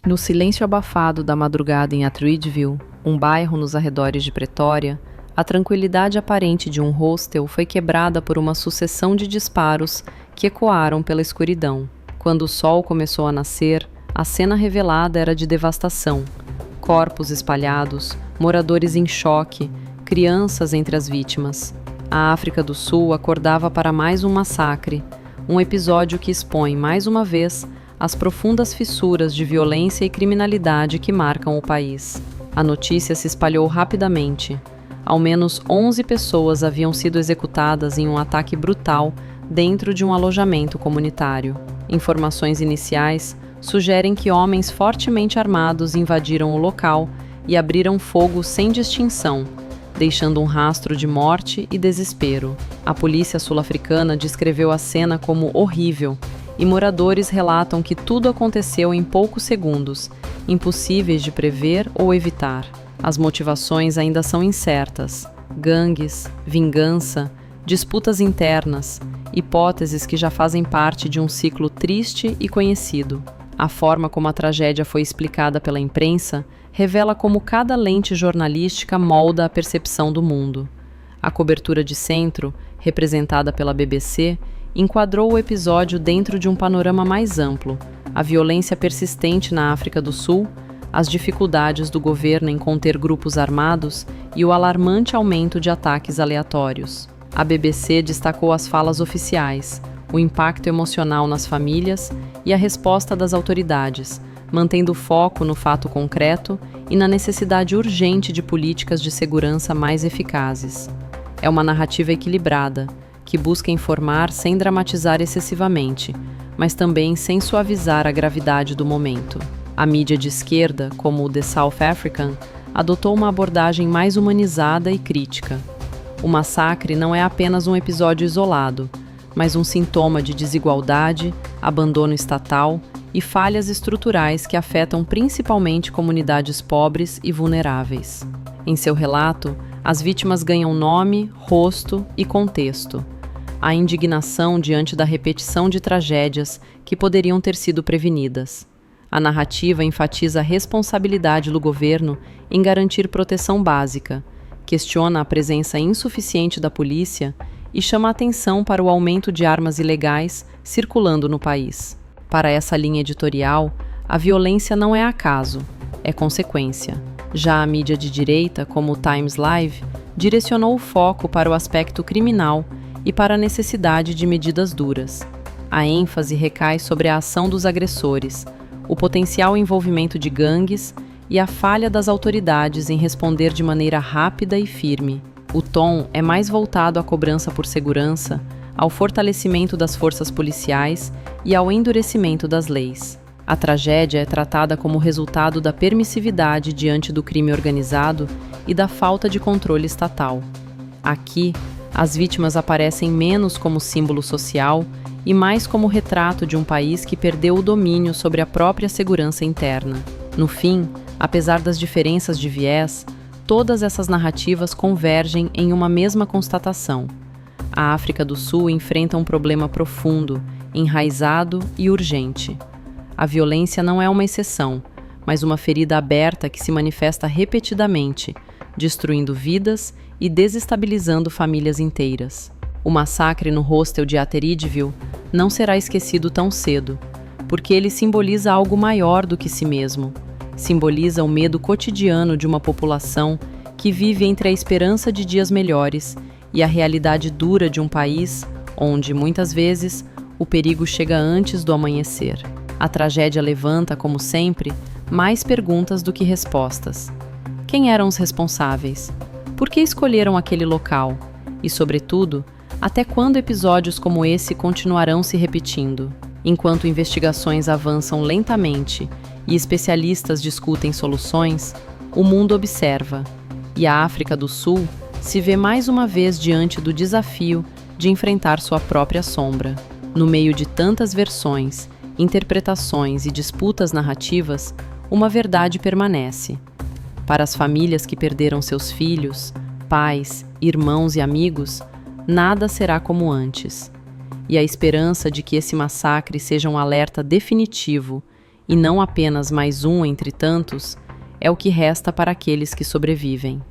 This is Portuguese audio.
No silêncio abafado da madrugada em Atteridgeville, um bairro nos arredores de Pretória, a tranquilidade aparente de um hostel foi quebrada por uma sucessão de disparos que ecoaram pela escuridão. Quando o sol começou a nascer, a cena revelada era de devastação. Corpos espalhados, moradores em choque, crianças entre as vítimas. A África do Sul acordava para mais um massacre, um episódio que expõe, mais uma vez, as profundas fissuras de violência e criminalidade que marcam o país. A notícia se espalhou rapidamente. Ao menos 11 pessoas haviam sido executadas em um ataque brutal dentro de um alojamento comunitário. Informações iniciais sugerem que homens fortemente armados invadiram o local e abriram fogo sem distinção, deixando um rastro de morte e desespero. A polícia sul-africana descreveu a cena como horrível, e moradores relatam que tudo aconteceu em poucos segundos, impossíveis de prever ou evitar. As motivações ainda são incertas. Gangues, vingança, disputas internas, hipóteses que já fazem parte de um ciclo triste e conhecido. A forma como a tragédia foi explicada pela imprensa revela como cada lente jornalística molda a percepção do mundo. A cobertura de centro, representada pela BBC, enquadrou o episódio dentro de um panorama mais amplo: a violência persistente na África do Sul, as dificuldades do governo em conter grupos armados e o alarmante aumento de ataques aleatórios. A BBC destacou as falas oficiais, o impacto emocional nas famílias e a resposta das autoridades, mantendo o foco no fato concreto e na necessidade urgente de políticas de segurança mais eficazes. É uma narrativa equilibrada, que busca informar sem dramatizar excessivamente, mas também sem suavizar a gravidade do momento. A mídia de esquerda, como o The South African, adotou uma abordagem mais humanizada e crítica. O massacre não é apenas um episódio isolado, mas um sintoma de desigualdade, abandono estatal e falhas estruturais que afetam principalmente comunidades pobres e vulneráveis. Em seu relato, as vítimas ganham nome, rosto e contexto. A indignação diante da repetição de tragédias que poderiam ter sido prevenidas. A narrativa enfatiza a responsabilidade do governo em garantir proteção básica, questiona a presença insuficiente da polícia e chama a atenção para o aumento de armas ilegais circulando no país. Para essa linha editorial, a violência não é acaso, é consequência. Já a mídia de direita, como o Times Live, direcionou o foco para o aspecto criminal e para a necessidade de medidas duras. A ênfase recai sobre a ação dos agressores, o potencial envolvimento de gangues e a falha das autoridades em responder de maneira rápida e firme. O tom é mais voltado à cobrança por segurança, ao fortalecimento das forças policiais e ao endurecimento das leis. A tragédia é tratada como resultado da permissividade diante do crime organizado e da falta de controle estatal. Aqui, as vítimas aparecem menos como símbolo social e mais como retrato de um país que perdeu o domínio sobre a própria segurança interna. No fim, apesar das diferenças de viés, todas essas narrativas convergem em uma mesma constatação. A África do Sul enfrenta um problema profundo, enraizado e urgente. A violência não é uma exceção, mas uma ferida aberta que se manifesta repetidamente, destruindo vidas e desestabilizando famílias inteiras. O massacre no hostel de Atteridgeville não será esquecido tão cedo, porque ele simboliza algo maior do que si mesmo. Simboliza o medo cotidiano de uma população que vive entre a esperança de dias melhores e a realidade dura de um país onde, muitas vezes, o perigo chega antes do amanhecer. A tragédia levanta, como sempre, mais perguntas do que respostas. Quem eram os responsáveis? Por que escolheram aquele local? E, sobretudo, até quando episódios como esse continuarão se repetindo? Enquanto investigações avançam lentamente e especialistas discutem soluções, o mundo observa, e a África do Sul se vê mais uma vez diante do desafio de enfrentar sua própria sombra. No meio de tantas versões, interpretações e disputas narrativas, uma verdade permanece. Para as famílias que perderam seus filhos, pais, irmãos e amigos, nada será como antes. E a esperança de que esse massacre seja um alerta definitivo e não apenas mais um entre tantos, é o que resta para aqueles que sobrevivem.